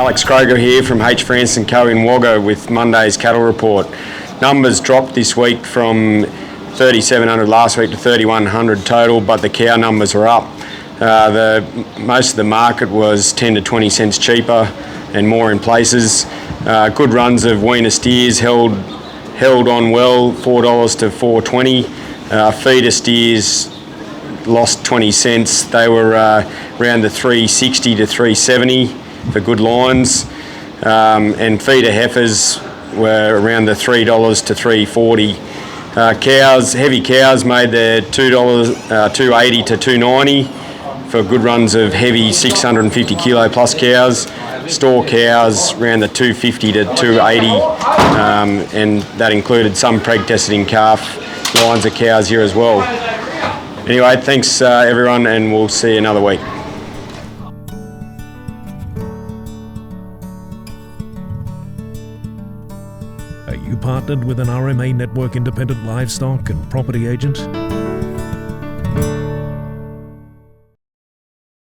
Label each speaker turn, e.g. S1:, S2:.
S1: Alex Croker here from H. France & Co in Wagga with Monday's cattle report. Numbers dropped this week from 3,700 last week to 3,100 total, but the cow numbers were up. Most of the market was 10 to 20 cents cheaper and more in places. Good runs of weaner steers held on well, $4 to $4.20. Feeder steers lost 20 cents. They were around the $3.60 to $3.70 for good lines, and feeder heifers were around the $3 to $3.40. Heavy cows made their $2.80 to $2.90 for good runs of heavy 650 kilo plus cows. Store cows around the $2.50 to $2.80, and that included some preg tested in calf lines of cows here as well. Anyway, thanks everyone, and we'll see you another week.
S2: Are you partnered with an RMA Network independent livestock and property agent?